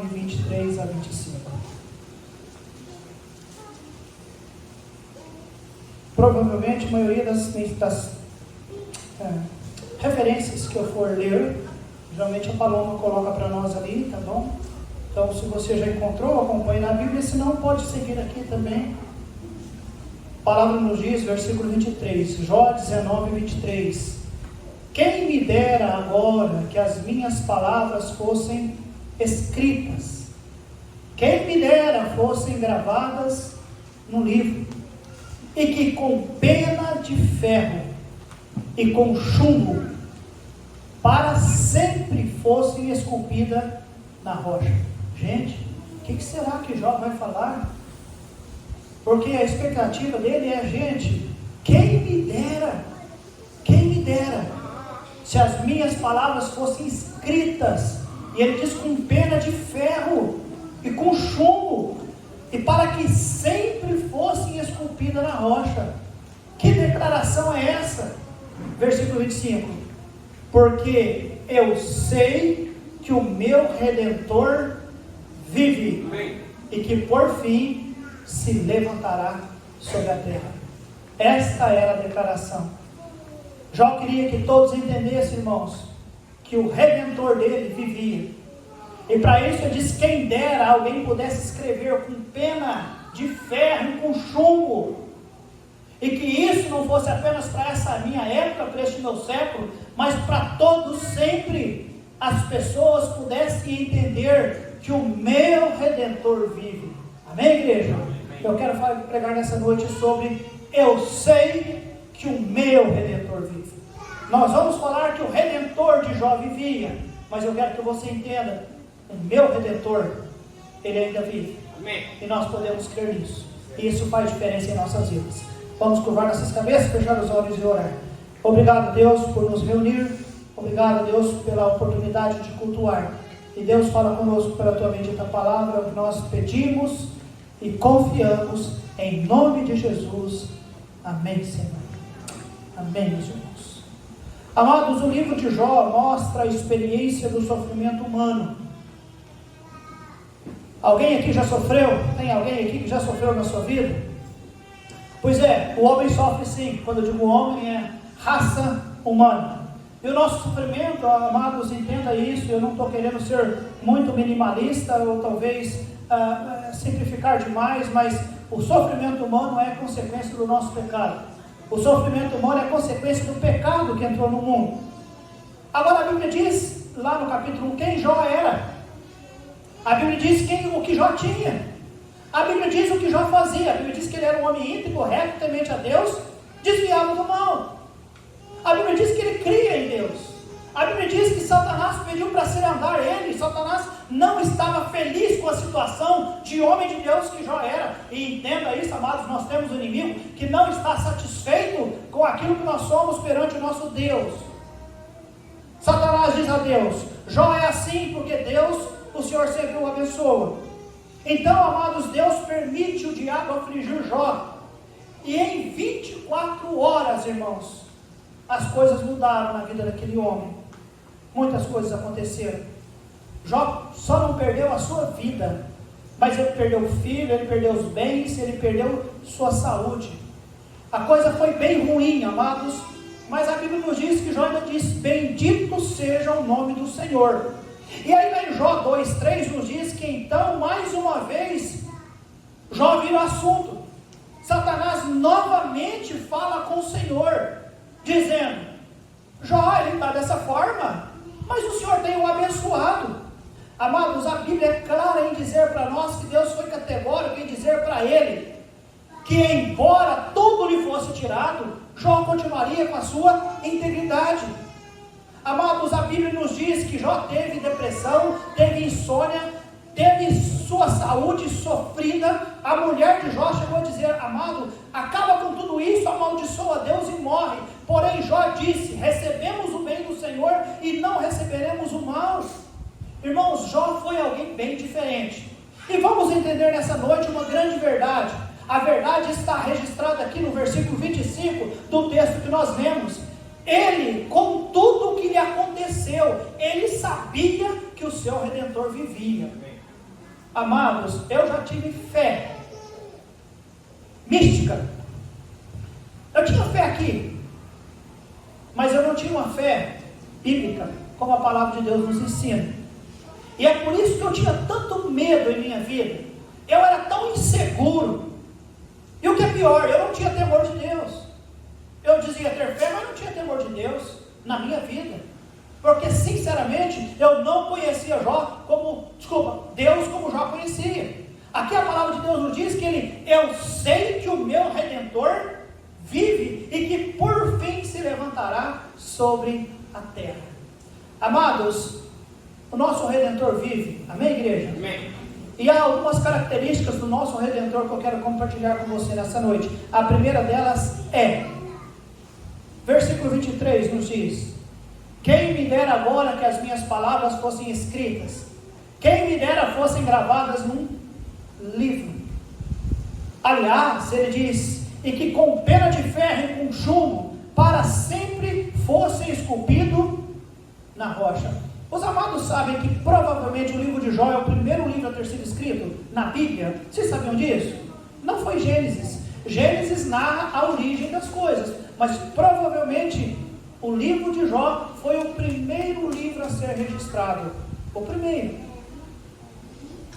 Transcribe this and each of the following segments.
23 a 25. Provavelmente a maioria das referências que eu for ler, geralmente a Paloma coloca para nós ali, tá bom? Então, se você já encontrou, acompanhe na Bíblia, se não, pode seguir aqui também. A palavra nos diz, versículo 23, Jó 19, 23. Quem me dera agora que as minhas palavras fossem escritas, quem me dera fossem gravadas no livro, e que com pena de ferro e com chumbo para sempre fossem esculpidas na rocha. Gente, o que será que Jó vai falar? Porque a expectativa dele é, gente, quem me dera, se as minhas palavras fossem escritas, e ele diz com pena de ferro e com chumbo, e para que sempre fossem esculpidas na rocha. Que declaração é essa? Versículo 25, porque eu sei que o meu Redentor vive, e que por fim se levantará sobre a terra. Esta era a declaração. Jó queria que todos entendessem, irmãos, que o Redentor dele vivia. E para isso ele diz, quem dera alguém pudesse escrever com pena de ferro e com chumbo, e que isso não fosse apenas para essa minha época, para este meu século, mas para todos sempre, as pessoas pudessem entender que o meu Redentor vive. Amém, igreja? Eu quero pregar nessa noite sobre eu sei que o meu Redentor vive. Nós vamos falar que o Redentor de Jó vivia, mas eu quero que você entenda, o meu Redentor, ele ainda vive. Amém. E nós podemos crer nisso. E isso faz diferença em nossas vidas. Vamos curvar nossas cabeças, fechar os olhos e orar. Obrigado, Deus, por nos reunir. Obrigado, Deus, pela oportunidade de cultuar. E Deus, fala conosco pela tua bendita palavra, o que nós pedimos e confiamos em nome de Jesus. Amém, Senhor. Amém, meus irmãos. Amados, o livro de Jó mostra a experiência do sofrimento humano. Alguém aqui já sofreu? Tem alguém aqui que já sofreu na sua vida? Pois é, o homem sofre sim. Quando eu digo homem, é raça humana. E o nosso sofrimento, amados, entenda isso, eu não estou querendo ser muito minimalista, ou talvez simplificar demais, mas o sofrimento humano é consequência do nosso pecado. O sofrimento humano é consequência do pecado que entrou no mundo. Agora a Bíblia diz, lá no capítulo 1, quem Jó era. A Bíblia diz o que Jó tinha. A Bíblia diz o que Jó fazia. A Bíblia diz que ele era um homem íntegro, reto, temente a Deus, desviado do mal. A Bíblia diz que ele cria em Deus. A Bíblia diz que Satanás pediu para se andar ele. Satanás não estava feliz com a situação de homem de Deus que Jó era. E entenda isso, amados, nós temos um inimigo que não está satisfeito com aquilo que nós somos perante o nosso Deus. Satanás diz a Deus, Jó é assim porque Deus, o Senhor sempre o abençoa. Então, amados, Deus permite o diabo afligir Jó. E em 24 horas, irmãos, as coisas mudaram na vida daquele homem. Muitas coisas aconteceram. Jó só não perdeu a sua vida, mas ele perdeu o filho, ele perdeu os bens, ele perdeu sua saúde. A coisa foi bem ruim, amados, mas a Bíblia nos diz que Jó ainda diz, bendito seja o nome do Senhor. E aí em Jó 2:3 nos diz que então, mais uma vez, Jó vira o assunto. Satanás novamente fala com o Senhor, dizendo, Jó, ele está dessa forma, mas o Senhor tem o abençoado. Amados, a Bíblia é clara em dizer para nós que Deus foi categórico em dizer para ele, que embora tudo lhe fosse tirado, Jó continuaria com a sua integridade. Amados, a Bíblia nos diz que Jó teve depressão, teve insônia, teve sua saúde sofrida. A mulher de Jó chegou a dizer, amado, acaba com tudo isso, amaldiçoa Deus e morre. Porém Jó disse, recebemos o bem do Senhor e não receberemos o mal. Irmãos, Jó foi alguém bem diferente. E vamos entender nessa noite uma grande verdade. A verdade está registrada aqui no versículo 25 do texto que nós lemos. Ele, com tudo o que lhe aconteceu, ele sabia que o seu Redentor vivia. Amados, eu já tive fé mística. Eu tinha fé aqui, mas eu não tinha uma fé bíblica, como a palavra de Deus nos ensina. E é por isso que eu tinha tanto medo em minha vida. Eu era tão inseguro. E o que é pior, eu não tinha temor de Deus. Eu dizia ter fé, mas não tinha temor de Deus na minha vida. Porque sinceramente, eu não conhecia Deus como Jó conhecia. Aqui a palavra de Deus nos diz que eu sei que o meu Redentor vive e que por fim se levantará sobre a terra. Amados, o nosso Redentor vive. Amém, igreja? Amém. E há algumas características do nosso Redentor que eu quero compartilhar com você nessa noite. A primeira delas é, versículo 23 nos diz: quem me dera agora que as minhas palavras fossem escritas, quem me dera fossem gravadas num livro. Aliás, ele diz, e que com pena de ferro e com chumbo, para sempre fossem esculpido na rocha. Os amados sabem que provavelmente o livro de Jó é o primeiro livro a ter sido escrito na Bíblia. Vocês sabiam disso? Não foi Gênesis. Gênesis narra a origem das coisas, mas provavelmente o livro de Jó foi o primeiro livro a ser registrado. O primeiro.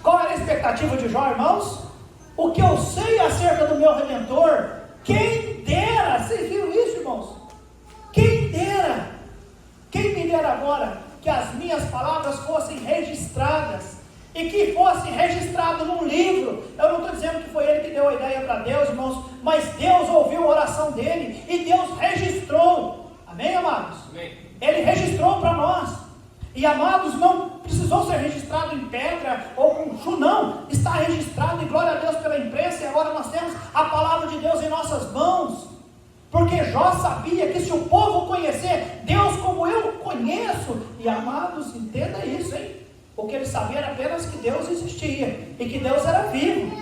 Qual era a expectativa de Jó, irmãos? O que eu sei acerca do meu Redentor, quem dera, vocês viram isso, irmãos? Quem dera me dera agora que as minhas palavras fossem registradas, e que fosse registrado num livro. Eu não estou dizendo que foi ele que deu a ideia para Deus, irmãos, mas Deus ouviu a oração dele, e Deus registrou. Amém, amados? Amém. Ele registrou para nós. E amados, não precisou ser registrado em pedra ou com chu, não. Está registrado, e glória a Deus pela imprensa, e agora nós temos a palavra de Deus em nossas mãos. Porque Jó sabia que se o povo conhecer Deus como eu conheço, e amados, entenda isso, hein? O que ele sabia era apenas que Deus existia, e que Deus era vivo.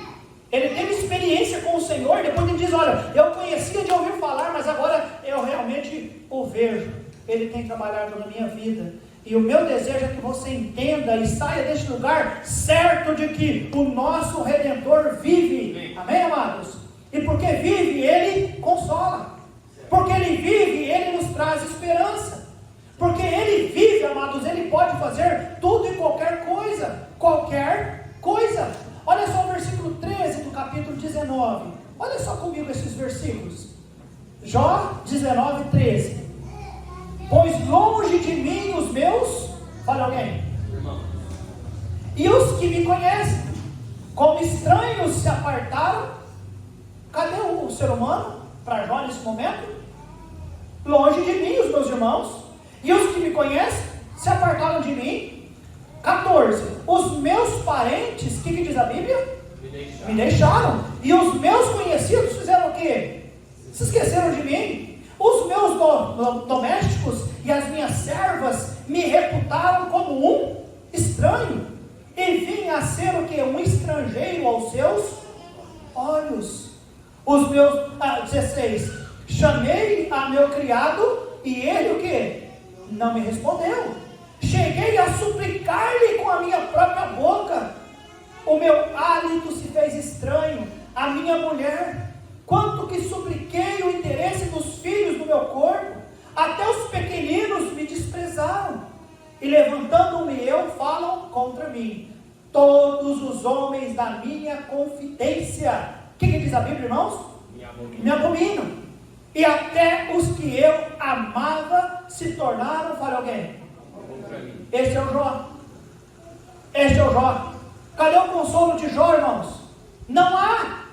Ele teve experiência com o Senhor, depois ele diz, olha, eu conhecia de ouvir falar, mas agora eu realmente o vejo. Ele tem trabalhado na minha vida. E o meu desejo é que você entenda e saia deste lugar certo de que o nosso Redentor vive. Amém, amados? E porque vive, Ele consola. Porque Ele vive, Ele nos traz esperança. Porque Ele vive, amados, Ele pode fazer tudo e qualquer coisa. Qualquer coisa. Olha só o versículo 13 do capítulo 19. Olha só comigo esses versículos. Jó 19, 13. Pois longe de mim os meus, fala alguém, Irmão. E os que me conhecem, como estranhos se apartaram. Cadê o ser humano para Jó nesse momento? Longe de mim os meus irmãos, e os que me conhecem se apartaram de mim. 14. Os meus parentes, o que diz a Bíblia? Me deixaram. E os meus conhecidos fizeram o quê? Se esqueceram de mim. Os meus domésticos e as minhas servas me reputaram como um estranho, e vim a ser o quê? Um estrangeiro aos seus olhos. Os meus, 16, chamei a meu criado, e ele o quê? Não me respondeu. Cheguei a suplicar-lhe com a minha própria boca, o meu hálito se fez estranho, a minha mulher, quanto que supliquei o interesse dos filhos do meu corpo, até os pequeninos me desprezaram, e levantando-me eu, falam contra mim, todos os homens da minha confidência. O que diz a Bíblia, irmãos? Me abominam. E até os que eu amava se tornaram, fala alguém, este é o Jó. Este é o Jó. Cadê o consolo de Jó, irmãos? Não há.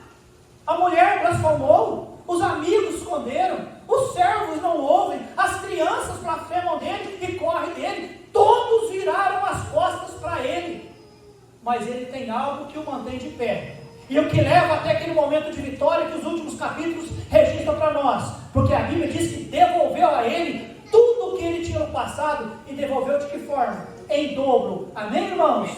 A mulher blasfemou, os amigos esconderam, os servos não ouvem, as crianças blasfemam dele e correm dele, todos viraram as costas para ele. Mas ele tem algo que o mantém de pé, e o que leva até aquele momento de vitória que os últimos capítulos registram para nós, porque a Bíblia diz que devolveu a ele tudo o que ele tinha no passado, e devolveu de que forma? Em dobro. Amém, irmãos?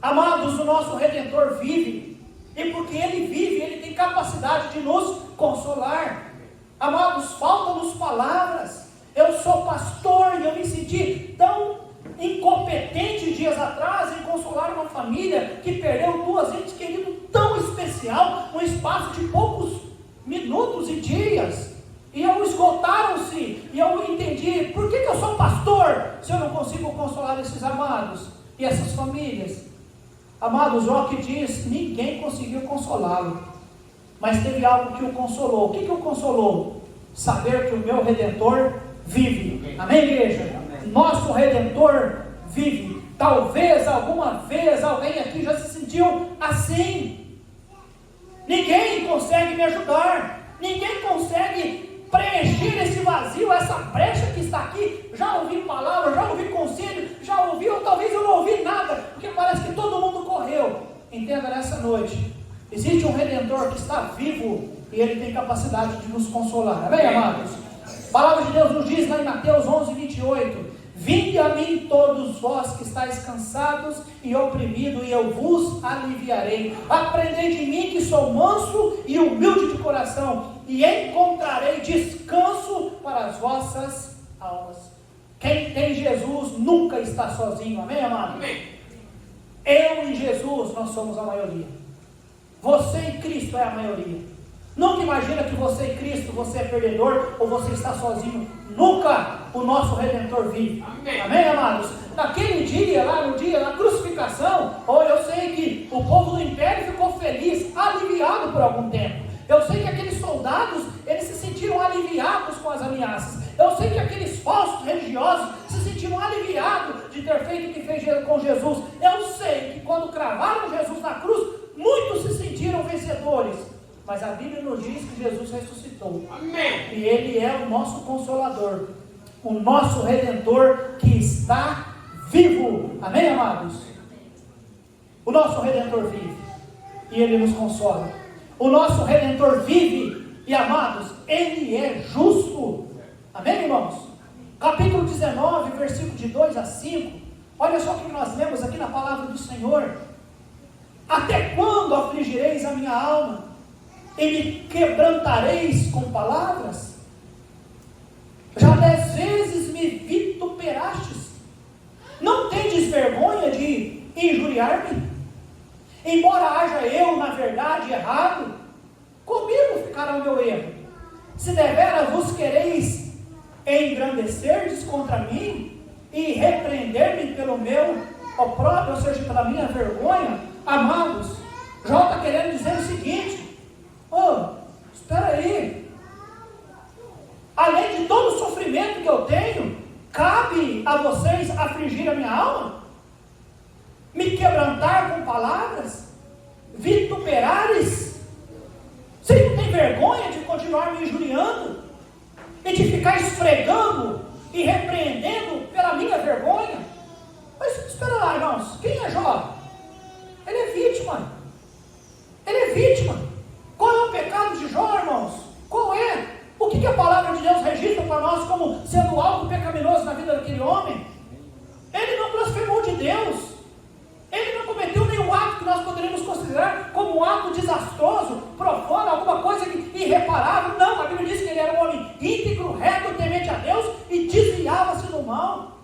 Amados, o nosso Redentor vive, e porque Ele vive, Ele tem capacidade de nos consolar. Amados, faltam-nos palavras. Eu sou pastor e eu me senti tão incompetente dias atrás em consolar uma família que perdeu duas entes queridos tão especial, num espaço de poucos minutos e dias. E eu esgotaram-se, e eu entendi, por que eu sou pastor, se eu não consigo consolar esses amados e essas famílias? Amados, Jó que diz, ninguém conseguiu consolá-lo, mas teve algo que o consolou. O que o consolou? Saber que o meu Redentor vive. Amém, igreja? Amém. Nosso Redentor vive. Talvez alguma vez alguém aqui já se sentiu assim. Ninguém consegue me ajudar, ninguém consegue preencher esse vazio, essa brecha que está aqui. Já ouvi palavras, já ouvi conselho, já ouvi, ou talvez eu não ouvi nada, porque parece que todo mundo correu. Entenda nessa noite, existe um Redentor que está vivo e ele tem capacidade de nos consolar. Amém, amados? A palavra de Deus nos diz lá em Mateus 11, 28: vinde a mim todos vós que estáis cansados e oprimidos, e eu vos aliviarei. Aprendei de mim que sou manso e humilde de coração, e encontrarei descanso para as vossas almas. Quem tem Jesus nunca está sozinho. Amém, amado? Amém. Eu e Jesus, nós somos a maioria. Você e Cristo é a maioria. Nunca imagina que você e Cristo, você é perdedor ou você está sozinho. Nunca. O nosso Redentor vive. Amém, amém, amados? Naquele dia, lá no dia da crucificação, eu sei que o povo do império ficou feliz, aliviado por algum tempo. Eu sei que aqueles soldados, eles se sentiram aliviados com as ameaças. Eu sei que aqueles falsos religiosos se sentiram aliviados de ter feito o que fez com Jesus. Eu sei que quando cravaram Jesus na cruz, muitos se sentiram vencedores. Mas a Bíblia nos diz que Jesus ressuscitou. Amém. E Ele é o nosso Consolador, o nosso Redentor que está vivo. Amém, amados? O nosso Redentor vive e Ele nos consola. O nosso Redentor vive e, amados, Ele é justo. Amém, irmãos? Capítulo 19, versículo de 2 a 5. Olha só o que nós lemos aqui na palavra do Senhor. Até quando afligireis a minha alma e me quebrantareis com palavras? Já 10 vezes me vituperastes. Não tendes vergonha de injuriar-me? Embora haja eu, na verdade, errado, comigo ficará o meu erro. Se deveras vos quereis engrandecerdes contra mim e repreender-me pelo meu opróbrio, ou seja, pela minha vergonha, amados, Jó está querendo dizer o seguinte: espera aí, além de todo o sofrimento que eu tenho, cabe a vocês afligir a minha alma? Me quebrantar com palavras? Vituperares? Vocês não têm vergonha de continuar me injuriando? E de ficar esfregando e repreendendo pela minha vergonha? Mas espera lá, irmãos, quem é Jó? Ele é vítima. Ele é vítima. Qual é o pecado de Jó, irmãos? Qual é? O que a palavra de Deus registra para nós como sendo algo pecaminoso na vida daquele homem? Ele não blasfemou de Deus. Ele não cometeu nenhum ato que nós poderíamos considerar como um ato desastroso, profano, alguma coisa irreparável. Não, a Bíblia diz que ele era um homem íntegro, reto, temente a Deus e desviava-se do mal.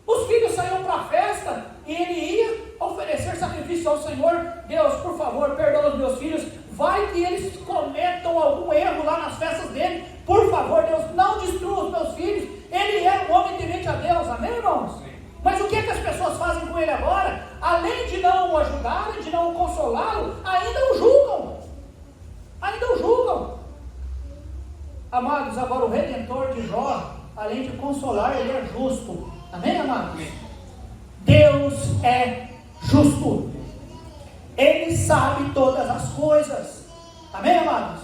Os filhos saíam para a festa e ele ia oferecer sacrifício ao Senhor. Deus, por favor, perdoa os meus filhos. Vai que eles cometam algum erro lá nas festas dele. Por favor, Deus, não destrua os meus filhos. Ele era um homem temente a Deus, amém, irmãos? Mas o que as pessoas fazem com ele agora? Além de não o ajudarem, de não o consolá-lo, ainda o julgam. Ainda o julgam. Amados, agora o Redentor de Jó, além de consolar, ele é justo. Amém, amados? Deus é justo. Ele sabe todas as coisas. Amém, amados?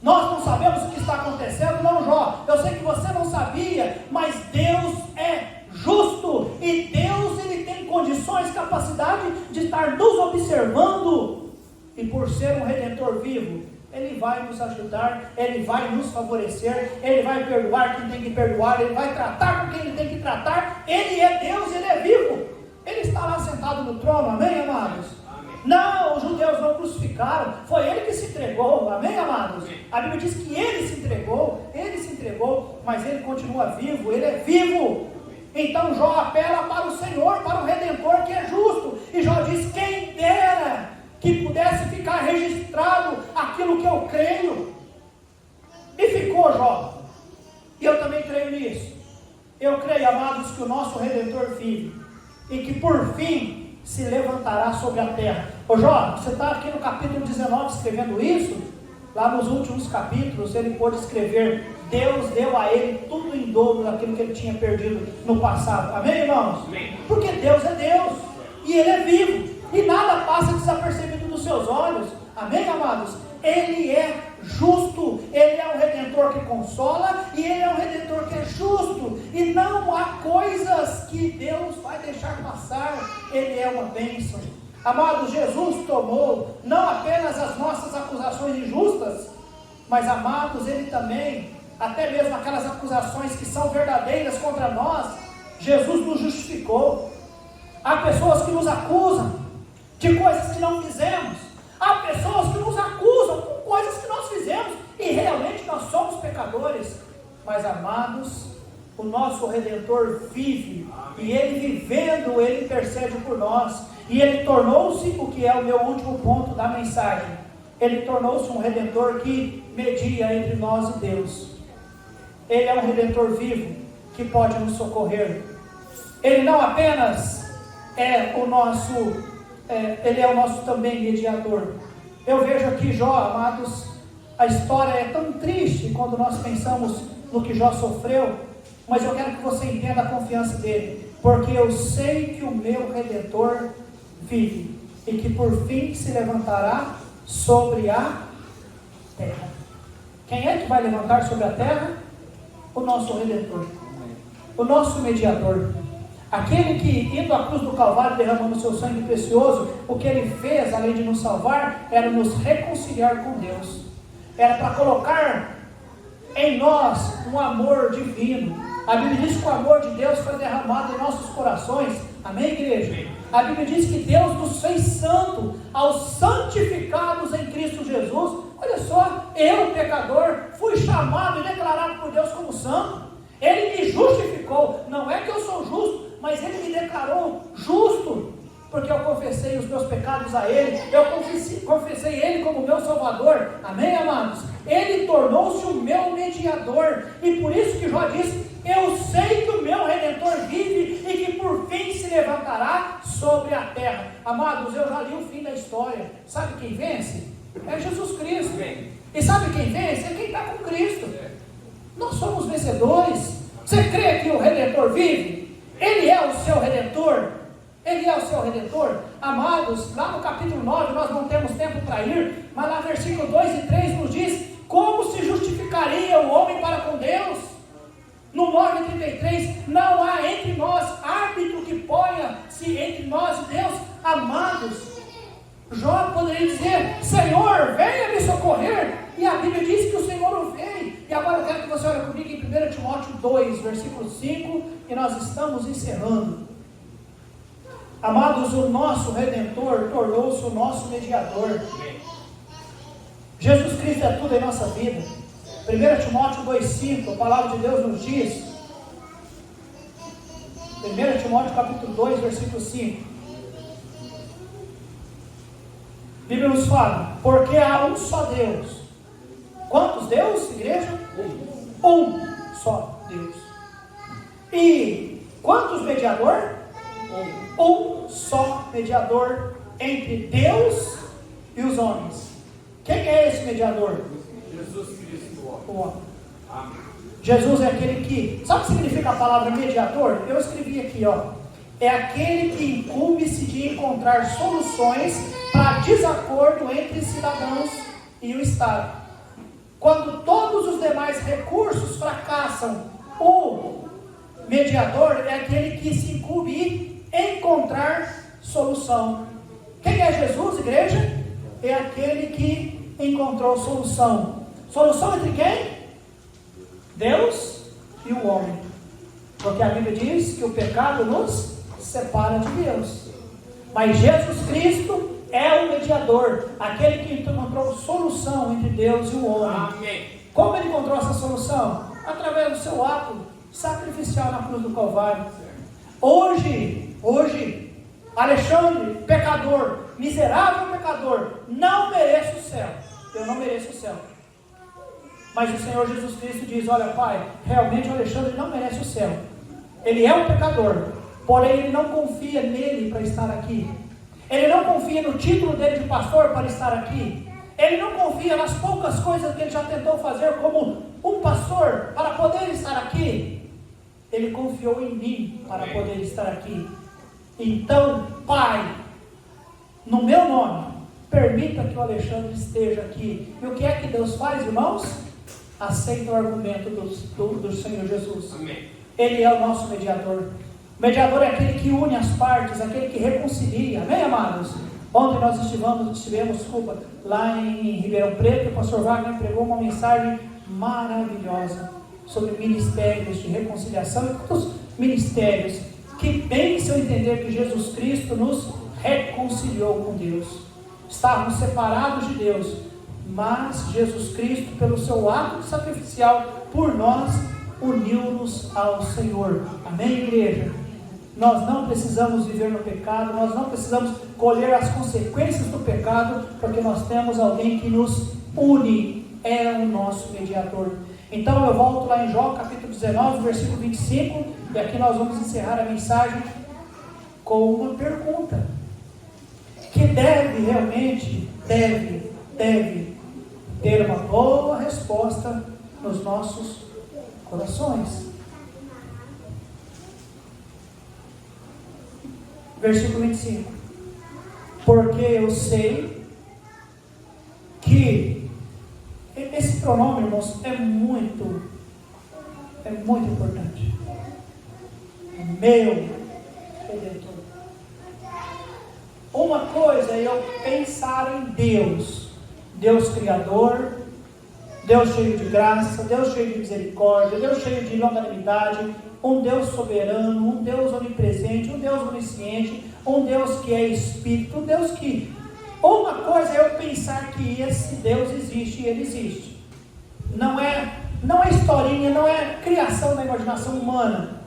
Nós não sabemos o que está acontecendo, não, Jó. Eu sei que você não sabia, mas Deus é justo. E Deus, Ele tem condições, capacidade de estar nos observando. E por ser um Redentor vivo, Ele vai nos ajudar, Ele vai nos favorecer, Ele vai perdoar quem tem que perdoar, Ele vai tratar com quem Ele tem que tratar. Ele é Deus, Ele é vivo. Ele está lá sentado no trono, amém, amados? Amém. Não, os judeus não crucificaram, foi Ele que se entregou, amém, amados? Amém. A Bíblia diz que Ele se entregou, mas Ele continua vivo, Ele é vivo. Então Jó apela para o Senhor, para o Redentor que é justo. E Jó diz: quem dera que pudesse ficar registrado aquilo que eu creio. E ficou, Jó. E eu também creio nisso. Eu creio, amados, que o nosso Redentor vive. E que por fim se levantará sobre a terra. Ô Jó, você está aqui no capítulo 19 escrevendo isso? Lá nos últimos capítulos ele pôde escrever: Deus deu a ele tudo em dobro daquilo que ele tinha perdido no passado. Amém, irmãos? Amém. Porque Deus é Deus. E Ele é vivo. E nada passa desapercebido dos seus olhos. Amém, amados? Ele é justo. Ele é um Redentor que consola. E Ele é um Redentor que é justo. E não há coisas que Deus vai deixar passar. Ele é uma bênção. Amados, Jesus tomou não apenas as nossas acusações injustas, mas, amados, Ele também, até mesmo aquelas acusações que são verdadeiras contra nós, Jesus nos justificou. Há pessoas que nos acusam de coisas que não fizemos. Há pessoas que nos acusam com coisas que nós fizemos, e realmente nós somos pecadores. Mas, amados, o nosso Redentor vive, e Ele vivendo, Ele intercede por nós. E Ele tornou-se, o que é o meu último ponto da mensagem, Ele tornou-se um Redentor que media entre nós e Deus. Ele é um Redentor vivo que pode nos socorrer. Ele não apenas é o nosso, Ele é o nosso também mediador. Eu vejo aqui Jó, amados, a história é tão triste quando nós pensamos no que Jó sofreu, mas eu quero que você entenda a confiança dele, porque eu sei que o meu Redentor vive, e que por fim se levantará sobre a terra. Quem é que vai levantar sobre a terra? O nosso Redentor, o nosso mediador, aquele que, indo à cruz do Calvário, derramando seu sangue precioso, o que Ele fez, além de nos salvar, era nos reconciliar com Deus, era para colocar em nós um amor divino. A Bíblia diz que o amor de Deus foi derramado em nossos corações. Amém, igreja? A Bíblia diz que Deus nos fez santo aos santificados em Cristo Jesus. Olha só, eu, pecador, fui chamado e declarado por Deus como santo. Ele me justificou. Não é que eu sou justo, mas Ele me declarou justo, porque eu confessei os meus pecados a Ele. Eu confessei Ele como meu Salvador. Amém, amados? Ele tornou-se o meu mediador. E por isso que Jó diz: eu sei que o meu Redentor vive e que por fim se levantará sobre a terra. Amados, eu já li o fim da história. Sabe quem vence? É Jesus Cristo. E sabe quem vence? É quem está com Cristo. Nós somos vencedores. Você crê que o Redentor vive? Ele é o seu Redentor. Ele é o seu Redentor. Amados, lá no capítulo 9, nós não temos tempo para ir, mas lá versículo 2 e 3 nos diz: como se justificaria o homem para com Deus? No 9:33, não há entre nós árbitro que ponha-se entre nós e Deus. Amados, Jó poderia dizer: Senhor, venha me socorrer. E a Bíblia diz que o Senhor o veio. E agora eu quero que você olhe comigo em 1 Timóteo 2, versículo 5, e nós estamos encerrando. Amados, o nosso Redentor tornou-se o nosso mediador. Jesus Cristo é tudo em nossa vida. 1 Timóteo 2,5, a palavra de Deus nos diz, 1 Timóteo capítulo 2, versículo 5, a Bíblia nos fala: porque há um só Deus. Quantos Deus, igreja? Um só Deus. E quantos mediador? Um só mediador entre Deus e os homens. Quem é esse mediador? Jesus Cristo. O homem. Jesus é aquele que... Sabe o que significa a palavra mediador? Eu escrevi aqui, ó. É aquele que incumbe-se de encontrar soluções para desacordo entre cidadãos e o Estado. Quando todos os demais recursos fracassam, o mediador é aquele que se incumbe em encontrar solução. Quem é Jesus, igreja? É aquele que encontrou solução. Solução entre quem? Deus e o homem. Porque a Bíblia diz que o pecado nos separa de Deus. Mas Jesus Cristo é o mediador, aquele que encontrou solução entre Deus e o homem. Amém. Como ele encontrou essa solução? Através do seu ato sacrificial na cruz do Calvário. Hoje, Alexandre, pecador, miserável pecador, não mereço o céu. Eu não mereço o céu. Mas o Senhor Jesus Cristo diz: olha, Pai, realmente o Alexandre não merece o céu. Ele é um pecador, porém ele não confia nele para estar aqui. Ele não confia no título dele de pastor para estar aqui. Ele não confia nas poucas coisas que ele já tentou fazer como um pastor para poder estar aqui. Ele confiou em mim para poder estar aqui. Então, Pai, no meu nome, permita que o Alexandre esteja aqui. E o que é que Deus faz, irmãos? Aceita o argumento do Senhor Jesus. Amém. Ele é o nosso mediador. O mediador é aquele que une as partes, aquele que reconcilia. Amém, amados? Ontem nós estivemos lá em Ribeirão Preto. O pastor Wagner pregou uma mensagem maravilhosa sobre ministérios de reconciliação e quantos ministérios que bem se eu entender que Jesus Cristo nos reconciliou com Deus. Estávamos separados de Deus, mas Jesus Cristo, pelo seu ato sacrificial por nós, uniu-nos ao Senhor. Amém, igreja? Nós não precisamos viver no pecado, nós não precisamos colher as consequências do pecado, porque nós temos alguém que nos une, é o nosso mediador. Então eu volto lá em Jó, capítulo 19, versículo 25, e aqui nós vamos encerrar a mensagem com uma pergunta, que realmente deve ter uma boa resposta nos nossos corações. Versículo 25. Porque eu sei que esse pronome, irmãos, é muito importante. Meu Redentor. Uma coisa é eu pensar em Deus, Deus Criador, Deus cheio de graça, Deus cheio de misericórdia, Deus cheio de longanimidade, um Deus soberano, um Deus onipresente, um Deus onisciente, um Deus que é Espírito, um Deus que... Uma coisa é eu pensar que esse Deus existe, e Ele existe. Não é historinha, não é criação da imaginação humana,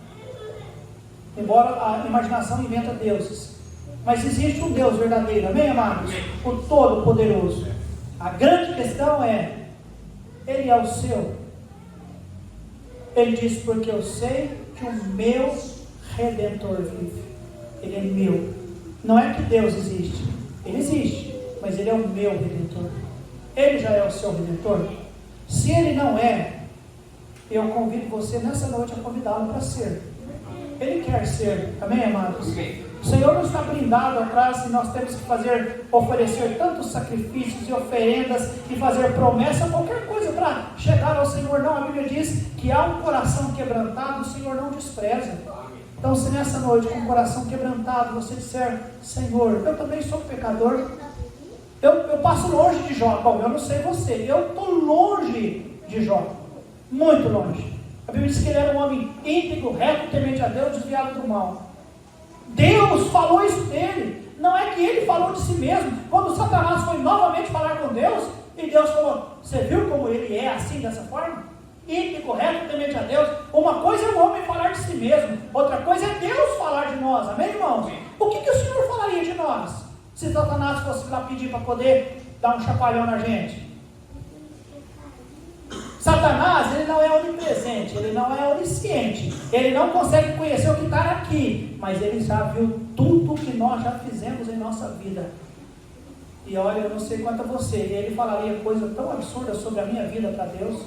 embora a imaginação inventa deuses. Mas existe um Deus verdadeiro, amém, amados? O Todo-Poderoso. A grande questão é, Ele é o seu. Ele diz: porque eu sei que o meu Redentor vive. Ele é meu. Não é que Deus existe. Ele existe, mas Ele é o meu Redentor. Ele já é o seu Redentor? Se Ele não é, eu convido você nessa noite a convidá-lo para ser. Ele quer ser, amém, amados? O Senhor não está blindado atrás, e nós temos que oferecer tantos sacrifícios e oferendas e fazer promessa, qualquer coisa para chegar ao Senhor. Não, a Bíblia diz que há um coração quebrantado, o Senhor não despreza. Então, se nessa noite, com o coração quebrantado, você disser: Senhor, eu também sou pecador, eu passo longe de Jó. Bom, eu não sei você, eu estou longe de Jó, muito longe. A Bíblia diz que ele era um homem íntegro, reto, temente a Deus, desviado do mal. Deus falou isso dele, não é que ele falou de si mesmo. Quando Satanás foi novamente falar com Deus, e Deus falou: você viu como ele é assim, dessa forma? Íntegro, reto, temente a Deus. Uma coisa é o homem falar de si mesmo, outra coisa é Deus falar de nós, amém, irmãos? O que o Senhor falaria de nós, se Satanás fosse lá pedir para poder dar um chapalhão na gente? Satanás, ele não é onipresente, ele não é onisciente, ele não consegue conhecer o que está aqui, mas ele já viu tudo que nós já fizemos em nossa vida. E olha, eu não sei quanto a você, ele falaria coisa tão absurda sobre a minha vida para Deus.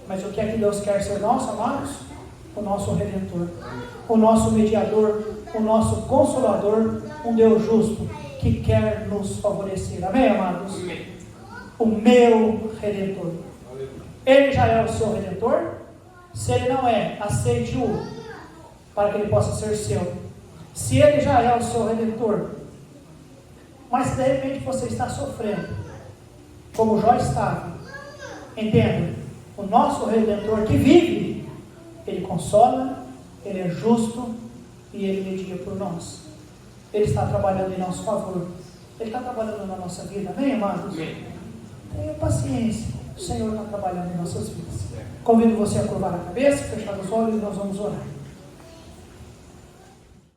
Mas o que é que Deus quer ser nosso, amados? O nosso Redentor, o nosso mediador, o nosso consolador, um Deus justo que quer nos favorecer, amém, amados? Amém. O meu Redentor. Ele já é o seu Redentor? Se ele não é, aceite-o para que ele possa ser seu. Se ele já é o seu Redentor, mas se de repente você está sofrendo, como Jó estava, entenda, o nosso Redentor que vive, ele consola, ele é justo e ele media por nós. Ele está trabalhando em nosso favor, ele está trabalhando na nossa vida, amém, amados? Amém. Tenha paciência, Senhor está trabalhando em nossas vidas. Convido você a curvar a cabeça, fechar os olhos e nós vamos orar.